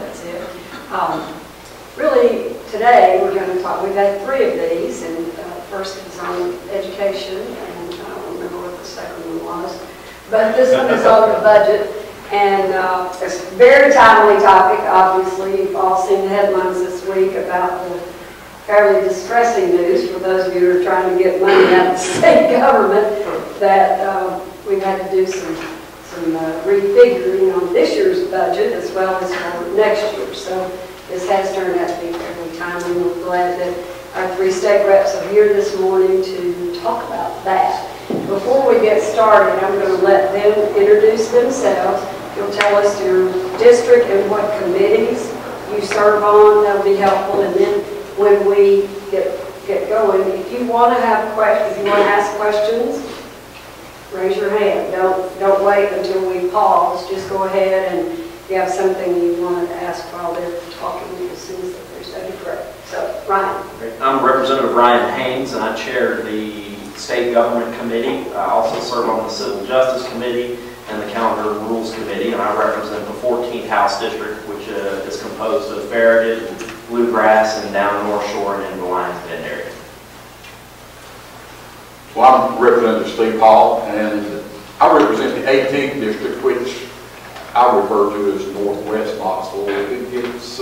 that's it. Really, today we're going to talk, we've had 3 of these, and first is on education, and I don't remember what the second one was, but this one is on the budget, and it's a very timely topic. Obviously, you've all seen the headlines this week about the fairly distressing news for those of you who are trying to get money out of the state government, that we've had to do some refiguring on this year's budget as well as for next year. So this has turned out to be fairly timely. We're glad that our 3 state reps are here this morning to talk about that. Before we get started, I'm going to let them introduce themselves. You'll tell us your district and what committees you serve on. That'll be helpful. And then when we get going, if you want to have questions, if you want to ask questions, raise your hand. Don't wait until we pause. Just go ahead, and if you have something you want to ask while they're talking, as soon as they're correct. So, Ryan. I'm Representative Ryan Haynes, and I chair the State Government Committee. I also serve on the Civil Justice Committee and the Calendar Rules Committee, and I represent the 14th House District, which is composed of Farragut, Bluegrass, and down North Shore and in the Lions Bend area. Well, I'm Representative Steve Hall, and I represent the 18th District, which I refer to as Northwest Knoxville. It's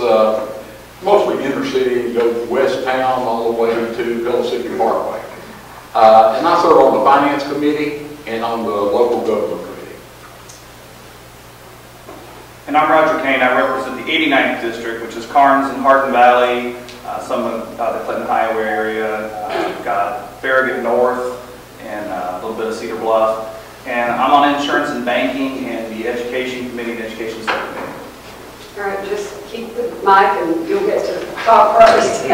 mostly inner city. It goes west town all the way to Pella City Parkway. And I serve on the Finance Committee and on the Local Government Committee. And I'm Roger Kane. I represent the 89th District, which is Karnes and Hardin Valley, some of the Clinton Highway area. We've got Farragut North and a little bit of Cedar Bluff. And I'm on Insurance and Banking and the Education Committee and Education Subcommittee. All right, just keep the mic and you'll get to talk first.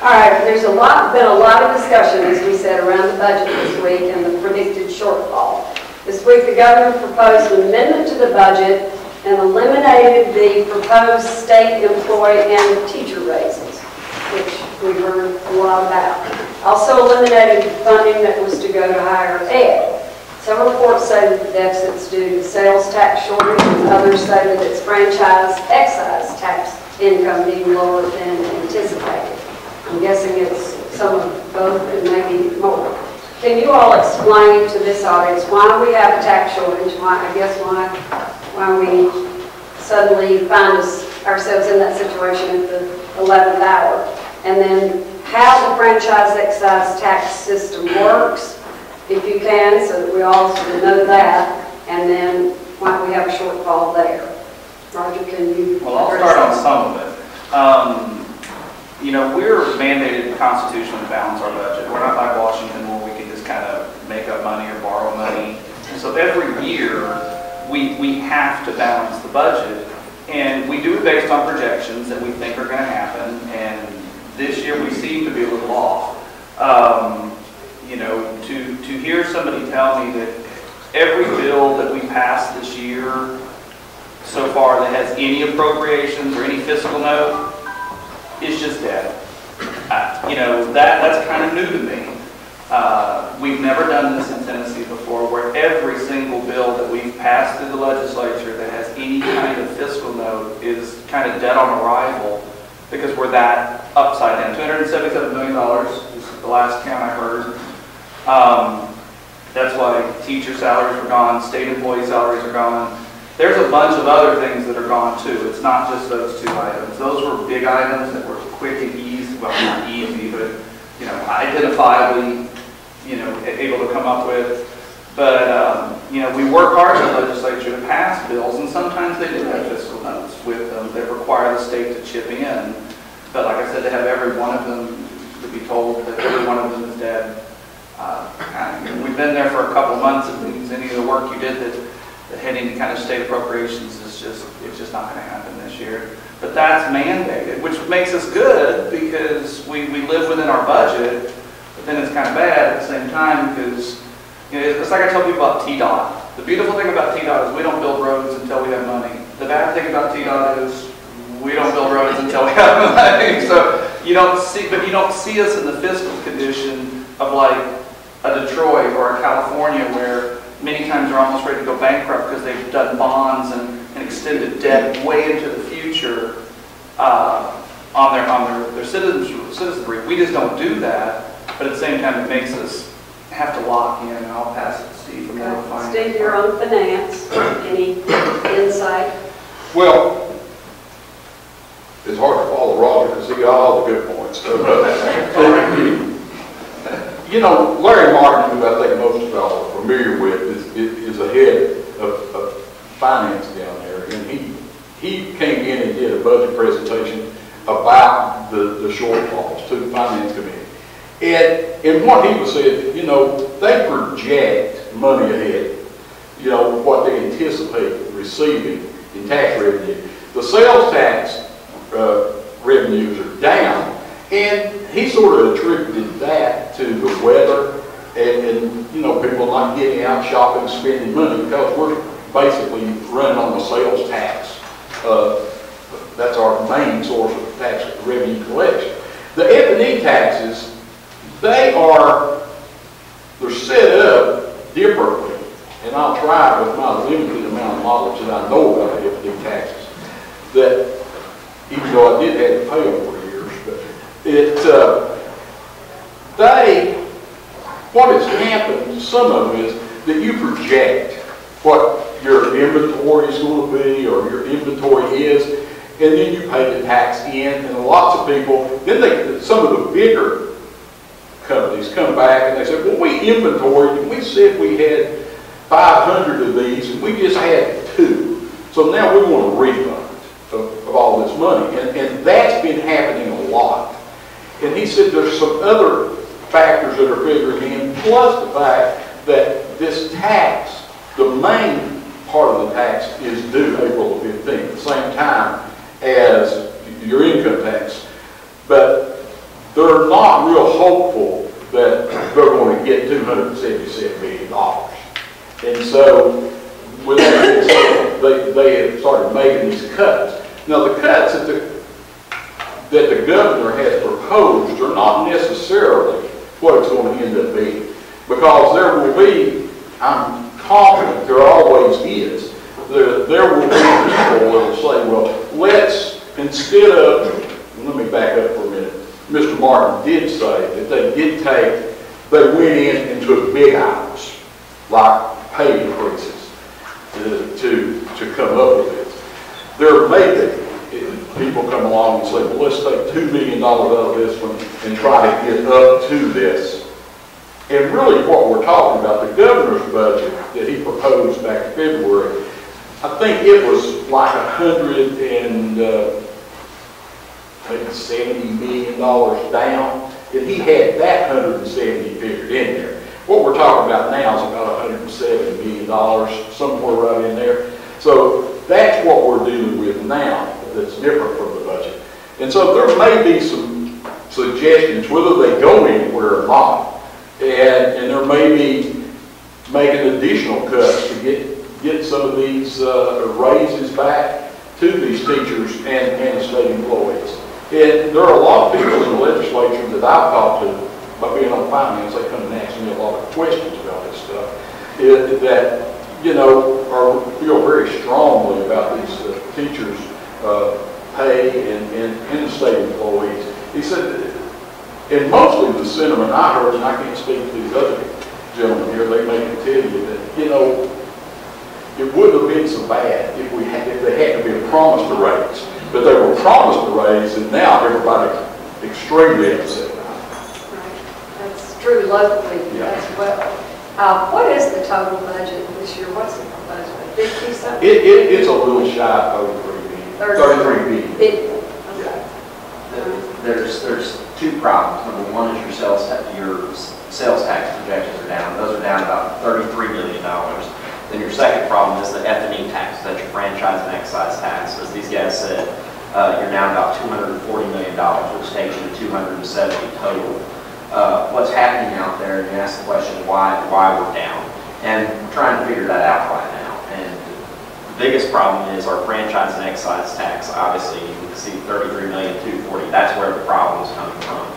All right, there's been a lot of discussion, as we said, around the budget this week and the predicted shortfall. This week, the governor proposed an amendment to the budget and eliminated the proposed state employee and teacher raises, which we heard a lot about. Also eliminated funding that was to go to higher ed. Some reports say that the deficit's due to sales tax shortage, and others say that it's franchise excise tax income being lower than anticipated. I'm guessing it's some of both and maybe more. Can you all explain to this audience why we have a tax shortage, why we suddenly find ourselves in that situation at the 11th hour, and then how the franchise excise tax system works, if you can, so that we all sort of know that, and then why we have a shortfall there. Roger, can you? Well, I'll start on some of it. You know, we're mandated constitutionally to balance our budget. We're not like Washington where we can just kind of make up money or borrow money. And so every year we have to balance the budget, and we do it based on projections that we think are going to happen. And this year we seem to be a little off. You know, to hear somebody tell me that every bill that we pass this year so far that has any appropriations or any fiscal note is just dead. You know, that's kind of new to me. We've never done this in Tennessee before, where every single bill that we've passed through the legislature that has any kind of fiscal note is kind of dead on arrival, because we're that upside down. $277 million is the last count I heard. That's why teacher salaries are gone, state employee salaries are gone. There's a bunch of other things that are gone too. It's not just those 2 items. Those were big items that were quick and easy. Well, not easy, but you know, identifiably, you know, able to come up with. But you know, we work hard in the legislature to pass bills, and sometimes they do have fiscal notes with them that require the state to chip in. But like I said, to have every one of them, to be told that every one of them is dead. We've been there for a couple months. It means any of the work you did that had any kind of state appropriations is just not going to happen this year. But that's mandated, which makes us good because we live within our budget. But then it's kind of bad at the same time because, you know, it's like I tell people about TDOT. The beautiful thing about TDOT is we don't build roads until we have money. The bad thing about TDOT is we don't build roads until we have money. So you don't see us in the fiscal condition of like a Detroit or a California where many times they're almost ready to go bankrupt because they've done bonds and and extended debt way into the future on their citizenry. We just don't do that, but at the same time, it makes us have to lock in, and I'll pass it to Steve for more finance. Steve, you're on finance. Any insight? Well, it's hard to follow Roger because he got all the good points. You know, Larry Martin, who I think most of y'all are familiar with, is the head of finance down there, and he came in and did a budget presentation about the shortfalls to the finance committee. And what he was saying, you know, they project money ahead, you know, what they anticipate receiving in tax revenue. The sales tax revenues are down, and he sort of attributed that to the weather and you know, people not getting out shopping, spending money, because we're basically running on the sales tax. That's our main source of tax revenue collection. The F&E taxes, they're set up differently, and I'll try with my limited amount of knowledge that I know about F&E taxes, that even though I did have to pay them for years, but what has happened, some of it is that you project what your inventory is going to be, or your inventory is, and then you pay the tax in, and lots of people, then some of the bigger companies come back and they say, well, we inventoried, and we said we had 500 of these, and we just had 2. So now we want a refund of all this money, and that's been happening a lot. And he said there's some other factors that are figuring in, plus the fact that this tax, the main part of the tax is due April the 15th, the same time as your income tax. But they're not real hopeful that they're going to get $277 million. And so, with that being said, they have started making these cuts. Now, the cuts that the governor has proposed are not necessarily what it's going to end up being, because there will be, I'm confident there always is, there will be people that will say, well, let's, instead of, let me back up for a minute. Mr. Martin did say that they went in and took big items, like pay increases, to come up with this. There may be people come along and say, well, let's take $2 million out of this one and try to get up to this. And really what we're talking about, the governor's budget that he proposed back in February, I think it was like $170 million down, and he had that 170 figured in there. What we're talking about now is about $170 million, somewhere right in there. So that's what we're dealing with now that's different from the budget. And so there may be some suggestions, whether they go anywhere or not, and there may be making additional cuts to get some of these raises back to these teachers and state employees. And there are a lot of people in the legislature that I've talked to, by being on finance, they come and ask me a lot of questions about this stuff, that, you know, feel very strongly about these teachers' pay and the state employees. He said, and mostly the sentiment I heard, and I can't speak to these other gentlemen here, they may tell you that, you know, it wouldn't have been so bad if they had to be promised a raise. But they were promised a raise, and now everybody's extremely upset about it. Right. That's true locally as well. What is the total budget this year? What's the budget? 50 something? It's a little shy of 33 billion. Okay. There's 2 problems. Number one is your sales tax projections are down. Those are down about $33 million. Then your second problem is the F&E tax. That's your franchise and excise tax. As these guys said, you're down about $240 million, which takes you to 270 total. What's happening out there, and you ask the question why we're down. And we're trying to figure that out right now. And the biggest problem is our franchise and excise tax. Obviously, you can see $33,240,000. That's where the problem is coming from.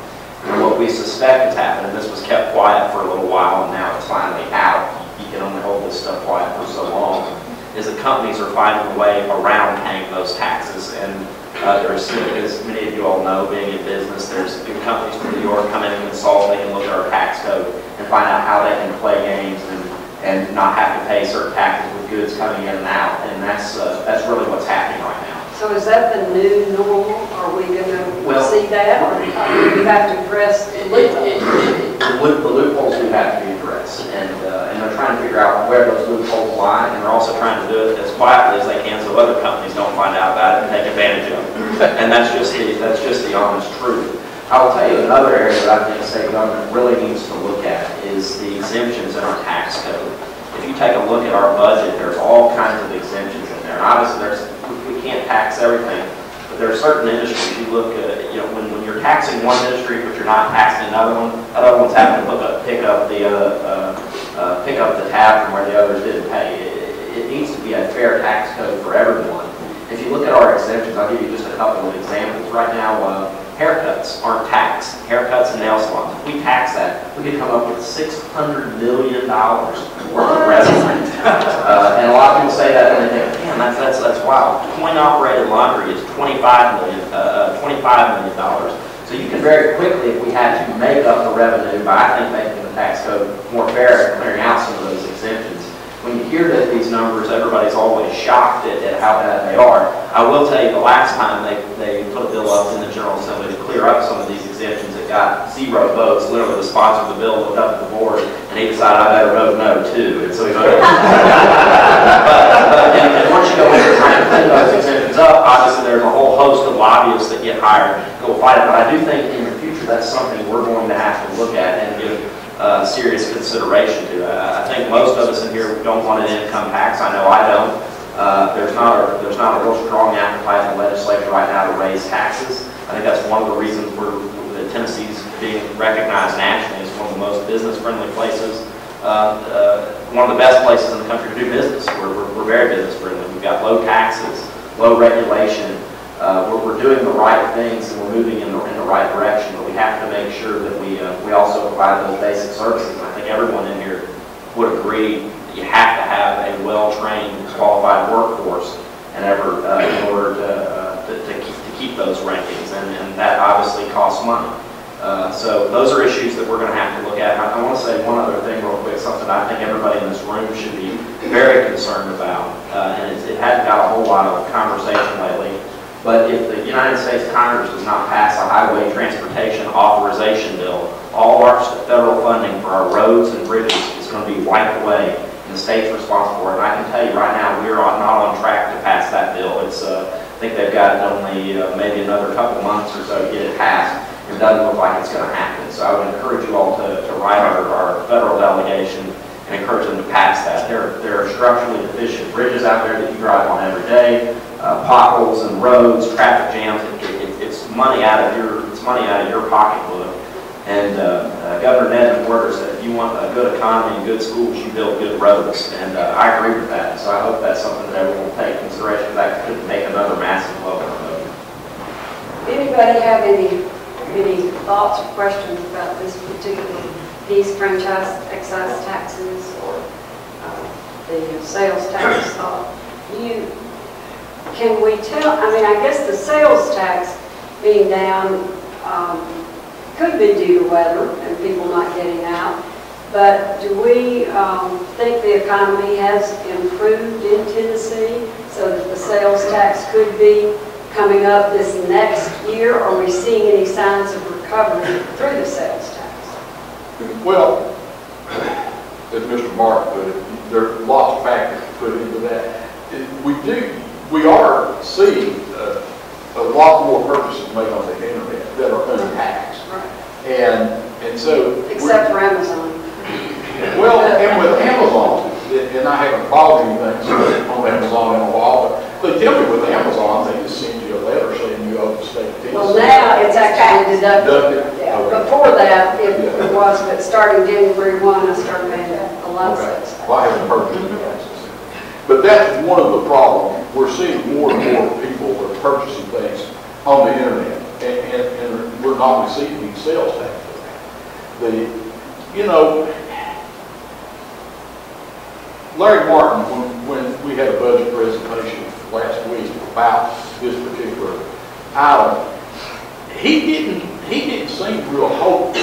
And what we suspect has happened, and this was kept quiet for a little while, and now it's finally out. You can only hold this stuff quiet for so long, is that companies are finding a way around paying those taxes. And there's, as many of you all know, being in business, there's good companies from New York come in and consult, they can look at our tax code and find out how they can play games and not have to pay certain taxes with goods coming in and out. And that's really what's happening right now. So is that the new normal? Are we going to see that, or do we have to address the loopholes? The loopholes do have to be addressed, and they're trying to figure out where those loopholes lie, and they're also trying to do it as quietly as they can so other companies don't find out about it and take advantage of it. And that's just the honest truth. I will tell you another area that I think the state government really needs to look at is the exemptions in our tax code. If you take a look at our budget, there's all kinds of exemptions in there. And obviously, we can't tax everything, but there are certain industries you look at. When you're taxing one industry, but you're not taxing another one, that other one's having to pick up the tab from where the others didn't pay. It needs to be a fair tax code for everyone. If you look at our exemptions, I'll give you just a couple of examples. Right now, haircuts aren't taxed. Haircuts and nail salons. If we tax that, we could come up with $600 million worth of revenue. And a lot of people say that and they think, man, that's wild. Coin-operated laundry is $25 million. So you can very quickly, if we had to, make up the revenue by, I think, making the tax code more fair and clearing out some of those exemptions. When you hear that these numbers, everybody's always shocked at how bad they are. I will tell you, the last time they put a bill up in the General Assembly to clear up some of these exemptions, it got 0 votes. Literally, the sponsor of the bill looked up at the board, and he decided, I better vote no, too. And so he voted and once you go into trying to clean those exemptions up, obviously there's a whole host of lobbyists that get hired to go fight it. But I do think in the future, that's something we're going to have to look at and give serious consideration to. I think most of us in here don't want an income tax. I know I don't. There's not a real strong appetite in the legislature right now to raise taxes. I think that's one of the reasons that Tennessee's being recognized nationally as one of the most business-friendly places, one of the best places in the country to do business. We're very business-friendly. We've got low taxes, low regulation. We're doing the right things and we're moving in the right direction, but we have to make sure that we also provide those basic services. And I think everyone in here would agree that you have to have a well-trained, qualified workforce in order to keep those rankings, and that obviously costs money. So those are issues that we're going to have to look at. I want to say one other thing real quick, something I think everybody in this room should be very concerned about, and it hasn't got a whole lot of conversation lately. But if the United States Congress does not pass a highway transportation authorization bill, all our federal funding for our roads and bridges is going to be wiped away, and the state's responsible for it. And I can tell you right now, we're not on track to pass that bill. It's I think they've got only maybe another couple months or so to get it passed. It doesn't look like it's going to happen. So I would encourage you all to write our federal delegation and encourage them to pass that. There are structurally deficient bridges out there that you drive on every day. Potholes and roads, traffic jams. It's money out of your pocketbook. And Governor Ned's word said, if you want a good economy and good schools, you build good roads. And I agree with that. So I hope that's something that everyone will take into consideration. That could make another massive blow in the road. Anybody have any thoughts or questions about this particular piece, franchise excise taxes or the sales tax? Can we tell, I guess the sales tax being down could be due to weather and people not getting out, but do we think the economy has improved in Tennessee so that the sales tax could be coming up this next year? Are we seeing any signs of recovery through the sales tax? Well, as Mr. Mark put it, there are lots of factors put into that. We are seeing a lot more purchases made on the internet that are untaxed. Right. And so... Except for Amazon. Well, and with Amazon, and I haven't bought anything on Amazon in a while, but they tell me with Amazon, they just send you a letter saying you owe the state of Tennessee. Well, now it's actually deducted. Yeah. Okay. Before that, it was, but starting January 1, I started paying a lot of sales tax. Well, I haven't purchased anything. But that's one of the problems. We're seeing more and more people that are purchasing things on the internet, and we're not receiving sales tax. Larry Martin, when we had a budget presentation last week about this particular item, he didn't seem real hopeful.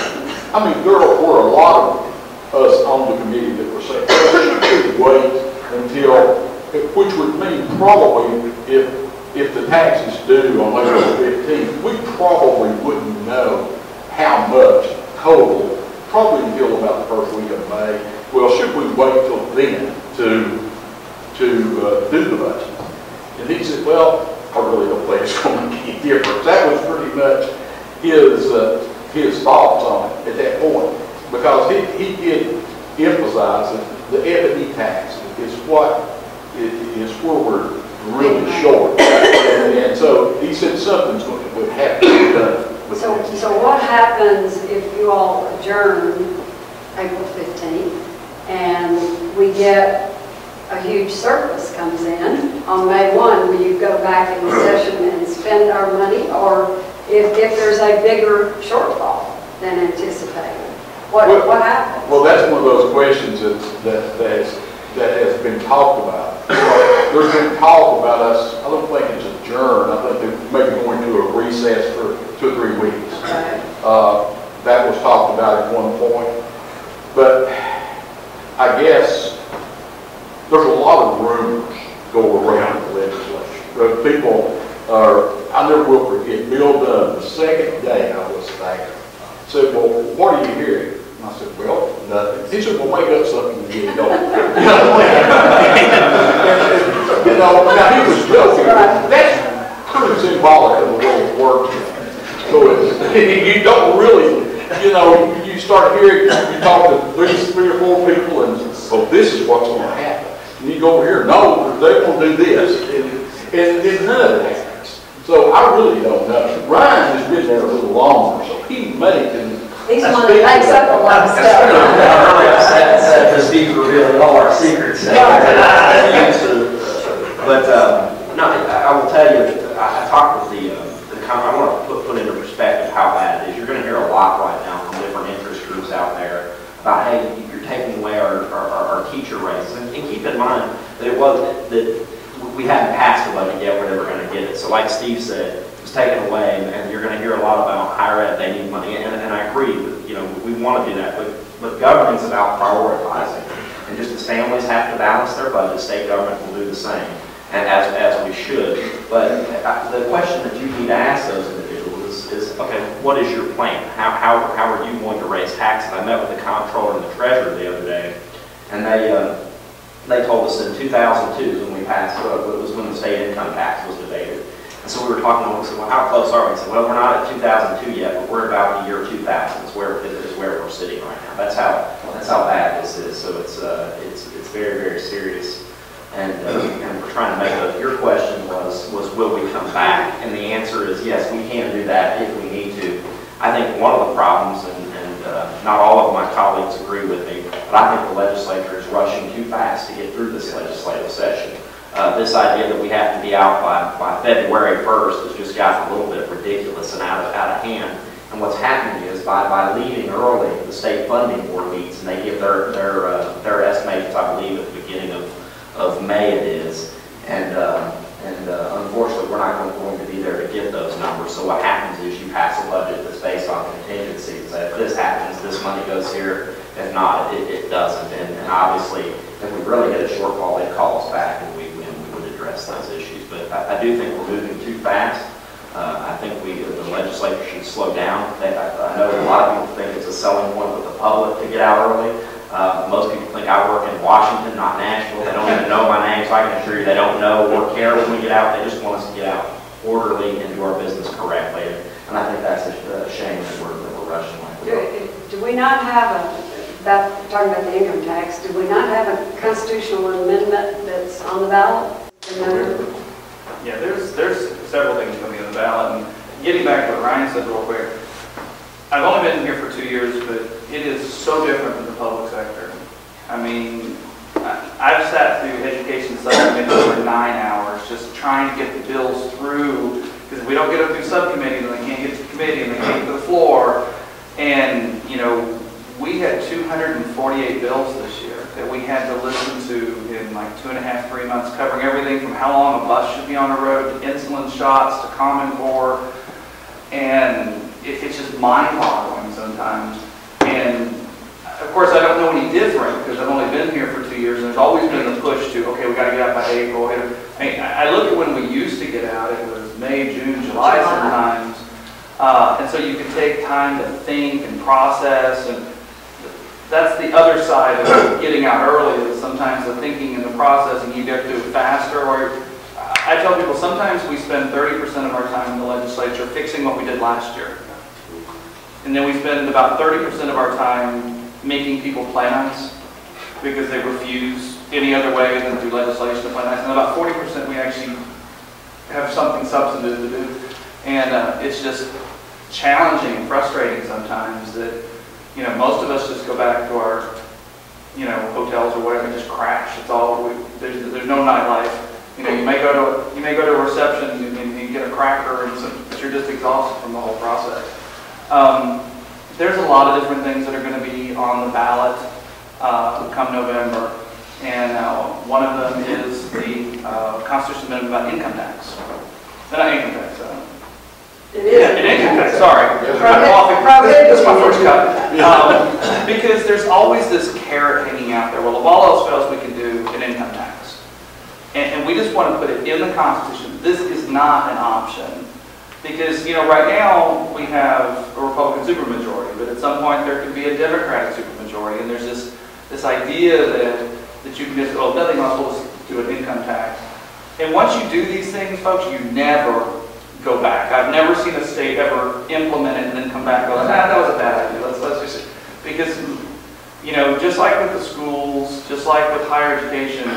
I mean, there were a lot of us on the committee that were saying, well, we should wait until, which would mean probably if the tax is due on April 15th, we probably wouldn't know how much total, probably until about the first week of May. Well, should we wait till then to do the budget? And he said, well, I really don't think it's going to make any difference. That was pretty much his thoughts on it at that point, because he did emphasize that the F&E tax is where we're really short. And so he said something's would have to be done. So what happens if you all adjourn April 15th and we get a huge surplus comes in on May 1? Will you go back in session and spend our money, or if there's a bigger shortfall than anticipated, what happens? Well, that's one of those questions that has been talked about. There's been talk about us, I don't think it's adjourned, I think they may be going to a recess for 2 or 3 weeks. Right. That was talked about at one point. But I guess there's a lot of rumors go around the legislature. People are, I never will forget, Bill Dunn, the second day I was there, said, well, what are you hearing? I said, well, nothing. He said, well, make up something and get it going. Now he was joking. That's pretty symbolic of the way it works. So you don't really, you start hearing, you talk to 3 or 4 people and, oh, this is what's going to happen. And you go over here, no, they're going to do this. And then none of it happens. So I really don't know. Ryan has been there a little longer, so he may can. He's one that makes up a lot of stuff. The Steve revealed all our secrets. But no, I will tell you, I talked with I want to put into perspective how bad it is. You're going to hear a lot right now from different interest groups out there about, hey, you're taking away our teacher raises. And keep in mind that it wasn't that we hadn't passed the budget yet where they were going to get it. So like Steve said, it's taken away, and you're going to hear a lot about higher ed, they need money, and I agree that, we want to do that, but government's about prioritizing, and just as families have to balance their budget, state government will do the same, and as we should. But the question that you need to ask those individuals is okay, what is your plan? How are you going to raise taxes? I met with the comptroller and the treasurer the other day, and they told us in 2002 when we passed, it was when the state income tax was debated. And so we were talking about, we said, well, how close are we? We said, well, we're not at 2002 yet, but we're about the year 2000 is where we're sitting right now. That's how bad this is. So it's very, very serious. And we're trying to make it. Your question was will we come back? And the answer is yes, we can do that if we need to. I think one of the problems, and not all of my colleagues agree with me, but I think the legislature is rushing too fast to get through this legislative session. This idea that we have to be out by February 1st has just gotten a little bit ridiculous and out of hand. And what's happening is by leaving early, the state funding board meets and they give their estimations, I believe, at the beginning of May it is. And unfortunately, we're not going to be there to get those numbers. So what happens is you pass a budget that's based on contingencies. If this happens, this money goes here. If not, it doesn't. And obviously, if we really get a shortfall, they call us back and we would address those issues. But I do think we're moving too fast. I think the legislature should slow down. I know a lot of people think it's a selling point with the public to get out early. Most people think I work in Washington, not Nashville. They don't even know my name, so I can assure you they don't know or care when we get out. They just want us to get out orderly and do our business correctly. And I think that's a shame that we're rushing like we are. Do we not have talking about the income tax, do we not have a constitutional amendment that's on the ballot? Yeah, there's several things coming on the ballot. And getting back to what Ryan said real quick, I've only been here for 2 years, but it is so different than the public sector. I mean, I've sat through education subcommittee for 9 hours just trying to get the bills through, because if we don't get them through subcommittee, then they can't get to the committee and they can't get to the floor. And, we had 248 bills this year that we had to listen to in like 2.5, 3 months, covering everything from how long a bus should be on the road, to insulin shots, to Common Core, and it's just mind-boggling sometimes. And of course, I don't know any different because I've only been here for 2 years, and there's always been the push to, okay, we got to get out by April. I mean, I look at when we used to get out, it was May, June, July sometimes. And so you can take time to think and process, and that's the other side of getting out early, is sometimes the thinking and the processing, you get to do it faster. Or I tell people sometimes we spend 30% of our time in the legislature fixing what we did last year. And then we spend about 30% of our time making people plans because they refuse any other way than through legislation to plan. And about 40% we actually have something substantive to do. And it's just challenging and frustrating sometimes that, you know, most of us just go back to our, you know, hotels or whatever and just crash. It's all, there's no nightlife. You know, you may go to a reception and you get a cracker, but you're just exhausted from the whole process. There's a lot of different things that are going to be on the ballot come November, and one of them is the Constitution Amendment about income tax. Not income tax. It is. Yeah, an income tax. Sorry, That's my first cut. Because there's always this carrot hanging out there. Well, if all else fails, we can do an income tax, and we just want to put it in the Constitution. This is not an option. Because, you know, right now we have a Republican supermajority, but at some point there could be a Democratic supermajority, and there's this idea that you can just, oh, nothing else will do an income tax. And once you do these things, folks, you never go back. I've never seen a state ever implement it and then come back and go, nah, that was a bad idea. Let's just, because, you know, just like with the schools, just like with higher education,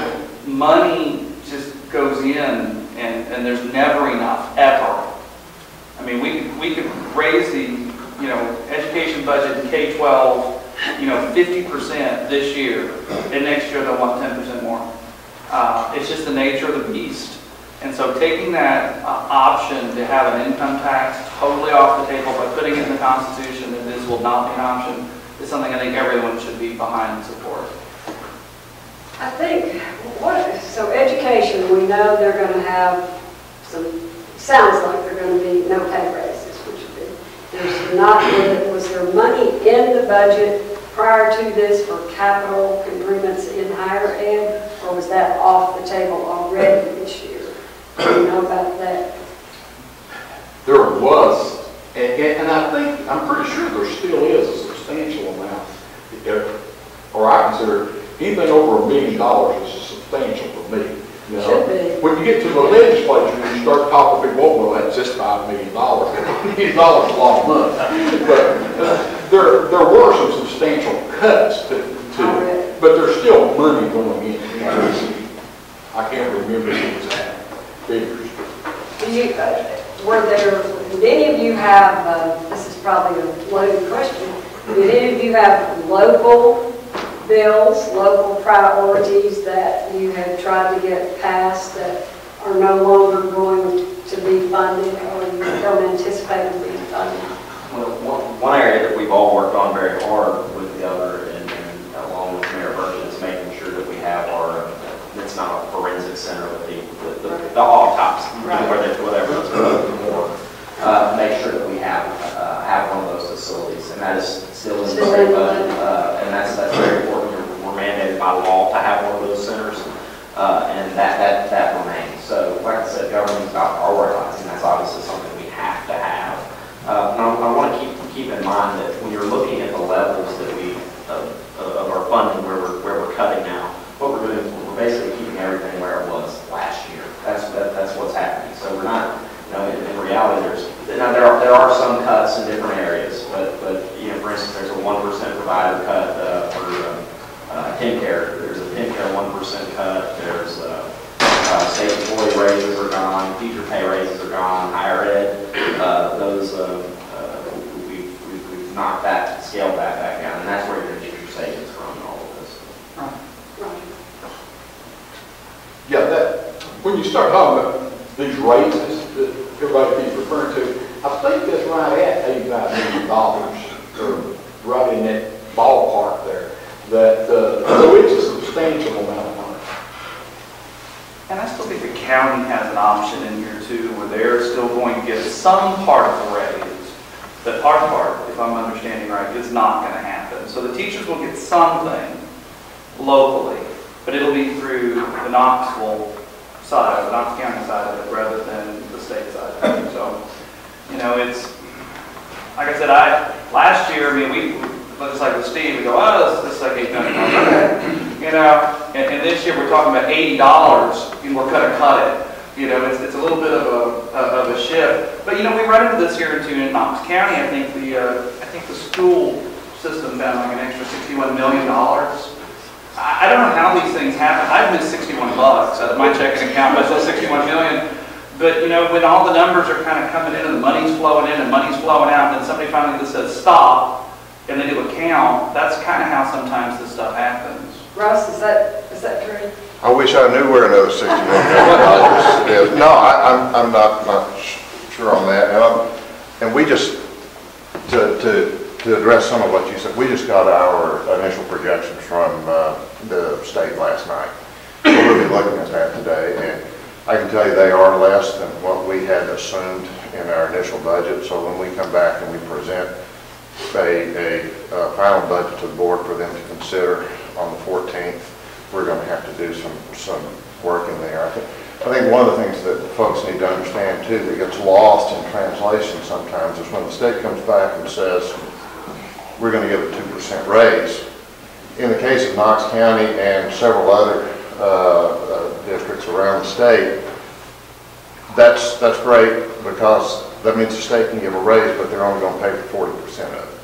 money just goes in, and there's never enough, ever. I mean, we could raise the, you know, education budget in K-12, you know, 50% this year, and next year they'll want 10% more. It's just the nature of the beast. And so taking that option to have an income tax totally off the table by putting it in the Constitution that this will not be an option is something I think everyone should be behind and support. I think, so education, we know they're going to have some, sounds like they're going to be no pay raises, which would be, there's not, was there money in the budget prior to this for capital improvements in higher ed, or was that off the table already this year? Do you know about that? There was, and I think, I'm pretty sure there still is a substantial amount, or I consider anything over $1 million is substantial for me. You know, should be. when you get to the legislature and you start talking, people, well, that's just $5 million. $5 million is a lot of money. But there were some substantial cuts to it, but there's still money going in. I can't remember the exact figures. Did any of you have, this is probably a loaded question, did any of you have local bills, local priorities that you have tried to get passed that are no longer going to be funded, or you don't anticipate them being funded? Well, one area that we've all worked on very hard with the other, and along with Mayor Burton, is making sure that we have our, it's not a forensic center, but the autopsy, whatever it's more, make sure that we have one of those facilities, and that is still in the state budget, and that's very important. We're mandated by law to have one of those centers, and that remains. So, like I said, government's not prioritizing. That's obviously something we have to have. And I want to keep in mind that when you're looking at the levels that of our funding where we're cutting now, what we're doing is we're basically keeping everything where it was last year. That's what's happening. So we're not, you know, in reality, there are some cuts in different areas, but you know, for instance, there's a 1% provider cut for Tim Care. There's a Tim Care 1% cut. There's state employee raises are gone. Teacher pay raises are gone. Higher ed, we've knocked that, scaled that back down, and that's where you're going to get your savings from and all of this. Right. Yeah, when you start talking about these raises that everybody keeps referring to, I think that's right at $85 million, or right in that ballpark there. So it's a substantial amount of money. county has an option in here too, where they're still going to get some part of the raise. But our part, if I'm understanding right, is not going to happen. So the teachers will get something locally, but it'll be through the Knoxville side, the Knox County side of it, rather than the state side of it. So, you know, it's, like I said, last year, I mean, we, just like with Steve, we go, oh, this is like $8 million. You know, and this year we're talking about $80, and we're going to cut it. You know, it's a little bit of a shift. But, you know, we run into this here in Knox County. I think the school system found like an extra $61 million. I don't know how these things happen. I've missed $61 out of my checking account, but still $61 million. But, you know, when all the numbers are kind of coming in and the money's flowing in and money's flowing out, and then somebody finally just says stop, and they do a count, that's kind of how sometimes this stuff happens. Russ, is that true? I wish I knew where another $61 million is. No, I'm not sure on that. And we just, to address some of what you said, we just got our initial projections from the state last night. So we'll be looking at that today, and I can tell you they are less than what we had assumed in our initial budget. So when we come back and we present a final budget to the board for them to consider on the 14th, we're going to have to do some work in there. I think one of the things that folks need to understand too that gets lost in translation sometimes is when the state comes back and says we're going to give a 2% raise. In the case of Knox County and several other districts around the state, that's great because that means the state can give a raise, but they're only going to pay for 40% of it.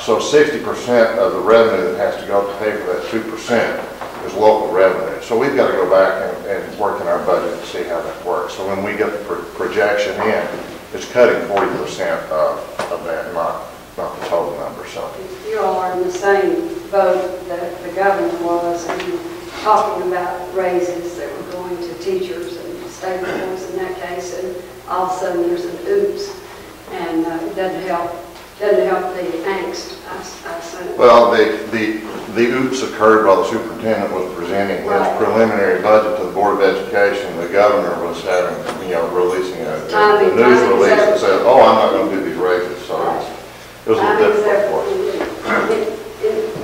So 60% of the revenue that has to go to pay for that 2% is local revenue. So we've got to go back and work in our budget to see how that works. So when we get the projection in, it's cutting 40% of that, not the total number. So You all are in the same boat that the governor was, and talking about raises that were going to teachers and state employees in that case, and all of a sudden there's an oops, and it doesn't help the angst, I assume. well, the oops occurred while the superintendent was presenting his preliminary budget to the Board of Education. The governor was having, releasing a news release that said, "Oh, I'm not going to do these raises." So it was a little difficult for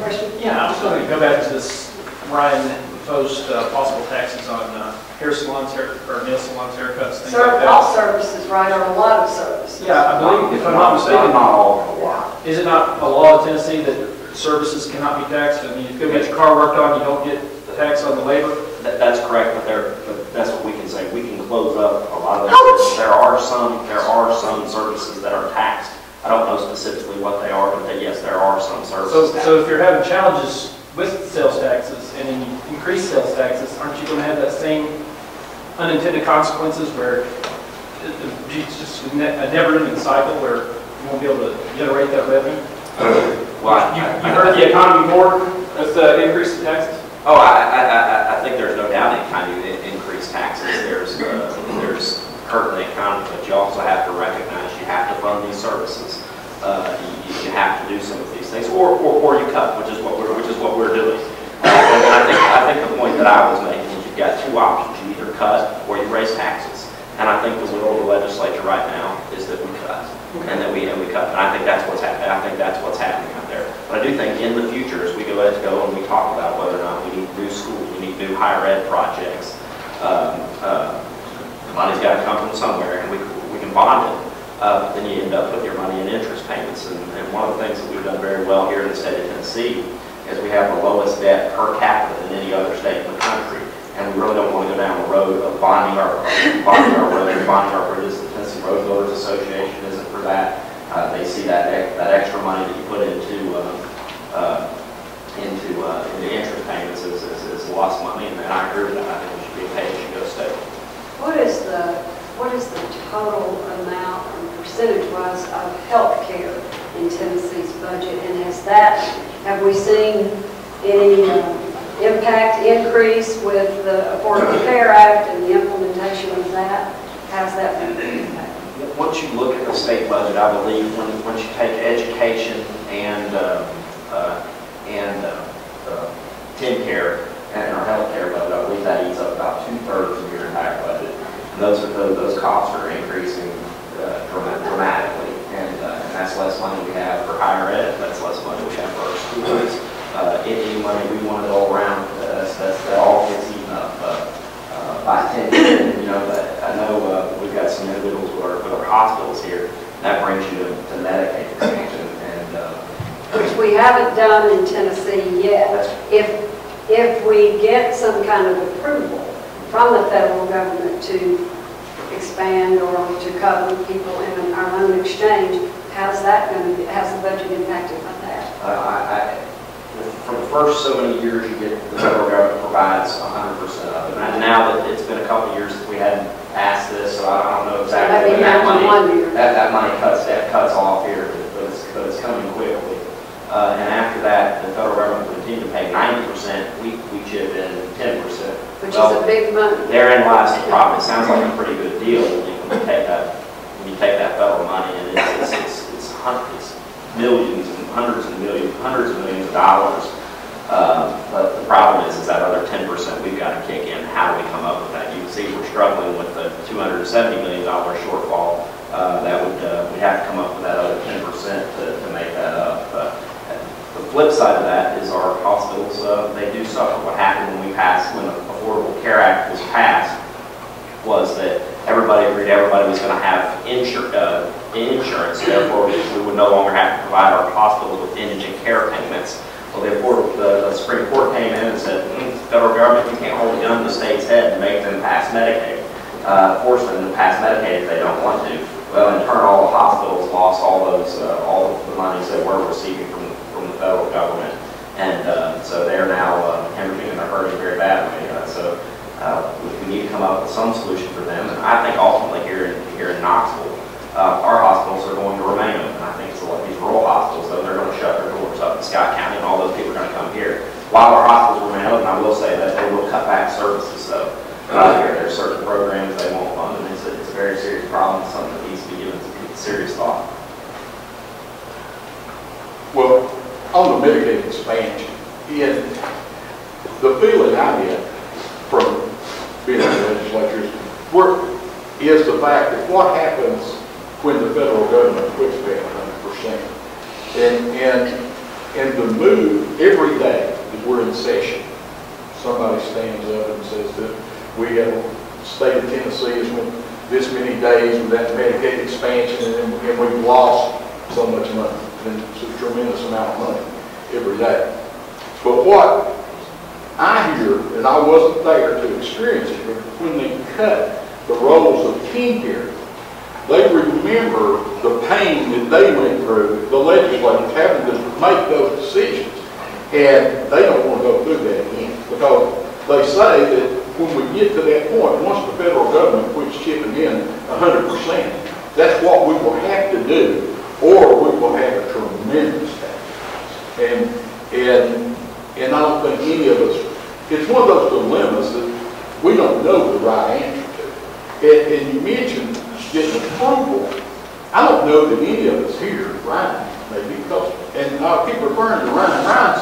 us. Yeah, I was going to go back to this. Ryan proposed possible taxes on hair salons, or nail salons, haircuts, things like that. All services, right, or a lot of services. Yeah, I believe, if I'm not mistaken, is it not a law in Tennessee that services cannot be taxed? I mean, if you go get your car worked on, you don't get the tax on the labor? That's correct, but that's what we can say. We can close up a lot of those. There are some services that are taxed. I don't know specifically what they are, but yes, there are some services. So if you're having challenges with sales taxes and then you increase sales taxes, aren't you going to have that same unintended consequences where it's just a never-ending cycle where you won't be able to generate that revenue? Well, you heard the economy more with the increase in taxes? Oh, I think there's no doubt in kind of increased taxes. There's hurt the economy, but you also have to recognize you have to fund these services. You have to do some of these things, or you cut, which is what we're doing. And I think the point that I was making is you've got two options: you either cut or you raise taxes. And I think the will of the legislature right now is that we cut, and that we cut. And I think that's what's happening. I think that's what's happening out there. But I do think in the future, as we go and we talk about whether or not we need new schools, we need new higher ed projects, the money's got to come from somewhere, and we can bond it. But then you end up with your money in interest payments. And one of the things that we've done very well here in the state of Tennessee is we have the lowest debt per capita than any other state in the country. And we really don't want to go down the road of bonding our roads, bonding our bridges. The Tennessee Road Builders Association isn't for that. They see that extra money that you put into interest payments is lost money, and I agree with that. I think we should be a pay-as-you-go state. What is the total amount or percentage-wise of health care in Tennessee's budget? And have we seen any impact increase with the Affordable Care Act and the implementation of that? How's that been impacted? Once you look at the state budget, I believe once you take education and TN care and our health care budget, I believe that eats up about 2/3 of your entire budget. done in Tennessee yet. If we get some kind of approval from the federal government to expand or to cover people in our own exchange, how's that going to, how's the budget impacted by that? For the first so many years, you get, the federal government provides 100% of it. And now that it's been a couple of years since we hadn't passed this, so I don't know exactly when that money cuts off here, but it's coming quickly. And after that, the federal government will continue to pay 90%, we chip in 10%. Which is a big money. Therein lies the problem. It sounds like a pretty good deal when you take that federal money, and it's millions and hundreds of millions of dollars. But the problem is that other 10% we've got to kick in. How do we come up with that? You can see we're struggling with the $270 million shortfall. We'd have to come up with that other 10% to make that up. The flip side of that is our hospitals, they do suffer. What happened when the Affordable Care Act was passed was that everybody agreed everybody was going to have insurance, therefore we would no longer have to provide our hospitals with indigent care payments. Well, the Supreme Court came in and said, federal government, you can't hold a gun to the state's head and make them pass Medicaid, force them to pass Medicaid if they don't want to. Well, in turn, all the hospitals lost all of the monies they were receiving from the federal government, and so they're now hemorrhaging and they're hurting very badly. So we need to come up with some solution for them, and I think ultimately here in Knoxville, our hospitals are going to remain open. I think so. These rural hospitals, though, they're going to shut their doors up in Scott County, and all those people are going to come here. While our hospitals remain open, I will say that they will cut back services, though. There are certain programs they won't fund, and it's a very serious problem, something that needs to be given serious thought. Well, on the Medicaid expansion, the feeling I get from being in the legislature is the fact that what happens when the federal government quits paying 100%. And the move every day that we're in session, somebody stands up and says that we have the state of Tennessee has went this many days with that Medicaid expansion and we've lost so much money. And it's a tremendous amount of money every day. But what I hear, and I wasn't there to experience it, but when they cut the rolls of teen care, they remember the pain that they went through, the legislators having to make those decisions. And they don't want to go through that again, because they say that when we get to that point, once the federal government quits chipping in 100%, that's what we will have to do, or we will have a tremendous tax. And I don't think any of us, it's one of those dilemmas that we don't know the right answer to. And you mentioned getting approval. I don't know that any of us here, Ryan, maybe, because, and I keep referring to Ryan. Ryan's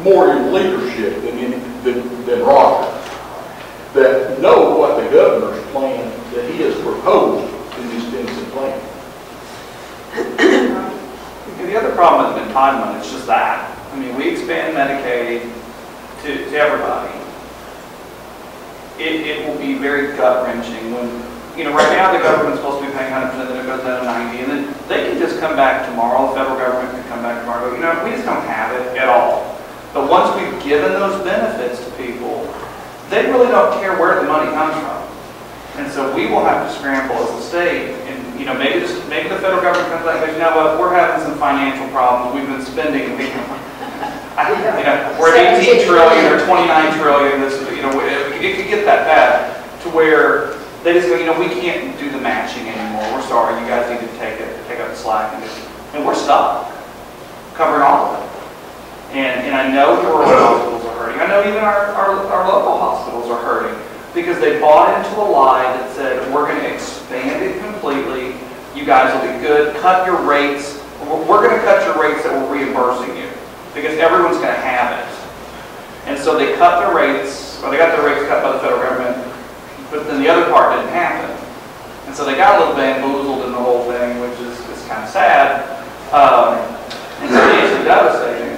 more in leadership than Roger, that know what the governor's plan that he has proposed in this Tennessee plan. The other problem with entitlement is just that. I mean, we expand Medicaid to everybody. It will be very gut-wrenching when, right now the government's supposed to be paying 100%, then it goes down to 90%, and then they can just come back tomorrow, the federal government can come back tomorrow and go, we just don't have it at all. But once we've given those benefits to people, they really don't care where the money comes from. And so we will have to scramble as a state, and maybe the federal government comes back and goes, what, we're having some financial problems, we've been spending, we're at 18 trillion or 29 trillion, it could get that bad to where they just go, we can't do the matching anymore, we're sorry, you guys need to take up the slack, and we're stuck covering all of it. And I know the rural hospitals are hurting. I know even our local hospitals are hurting because they bought into a lie that said, we're going to expand it completely. You guys will be good. Cut your rates. We're going to cut your rates that we're reimbursing you because everyone's going to have it. And so they cut their rates, or they got their rates cut by the federal government, but then the other part didn't happen. And so they got a little bamboozled in the whole thing, which is kind of sad. And it's devastating.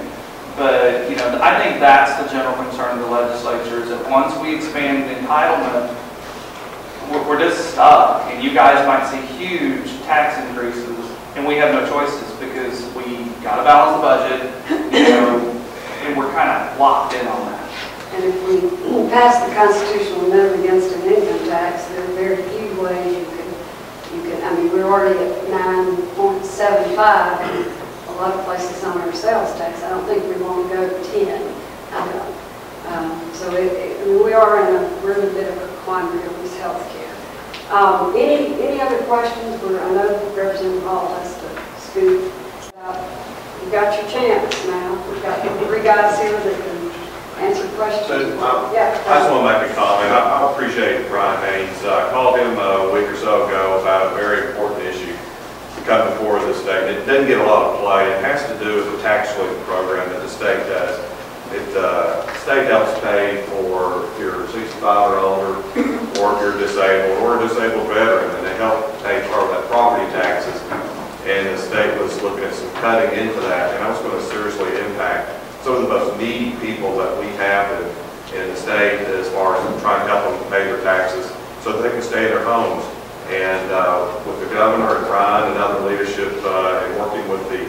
But, I think that's the general concern of the legislature is that once we expand the entitlement, we're just stuck. And you guys might see huge tax increases, and we have no choices because we got to balance the budget. and we're kind of locked in on that. And if we pass the constitutional amendment against an income tax, there are very few ways you can, I mean, we're already at 9.75, and a lot of places on our sales tax. I don't think we want to go to 10. I don't. So I mean, we are in a really bit of a quandary of this health care. Any other questions? I know Representative Hall has to speak. You've got your chance now. We've got 3 guys here that can answer questions. I just want to make a comment. I appreciate Brian Haynes. I called him a week or so ago about a very important issue coming before the state. It doesn't get a lot of play. It has to do with the tax relief program that the state does. The state helps pay for if you're 65 or older, or if you're disabled, or a disabled veteran, and they help pay part of that property taxes. And the state was looking at some cutting into that, and I was going to seriously impact some of the most needy people that we have in the state as far as trying to help them pay their taxes so that they can stay in their homes. And with the governor and Ryan and other leadership and working with the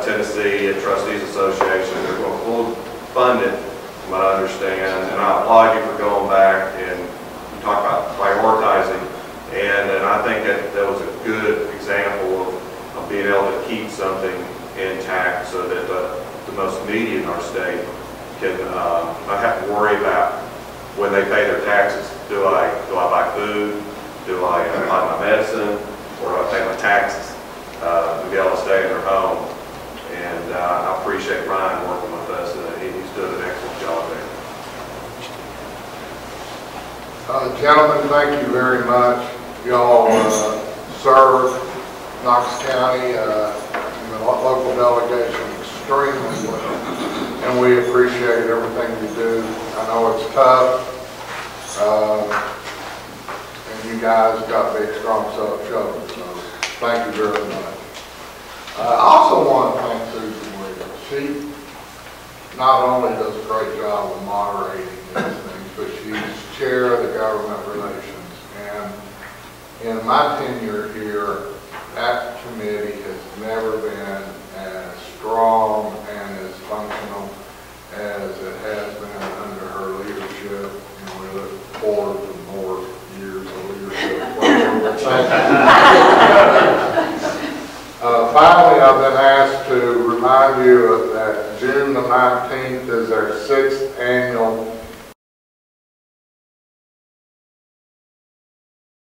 Tennessee Trustees Association, they're going to fully fund it, from what I understand. And I applaud you for going back and you talk about prioritizing. And I think that was a good example of being able to keep something intact so that the most needy in our state can not have to worry about when they pay their taxes. Do I buy food? Do I buy my medicine? Or do I pay my taxes to be able to stay in their home? And I appreciate Ryan working with us. He's doing an excellent job there. Gentlemen, thank you very much. Y'all serve Knox County and the local delegation extremely well, and we appreciate everything you do. I know it's tough, and you guys got big, strong shoulders, so thank you very much. I also want to thank Susan Williams. She not only does a great job of moderating these things, but she's chair of the government relations. And in my tenure here, that committee has never been as strong and as functional as it has been under her leadership, and we look forward to more years of leadership. Finally, I've been asked to remind you that June the 19th is our 6th annual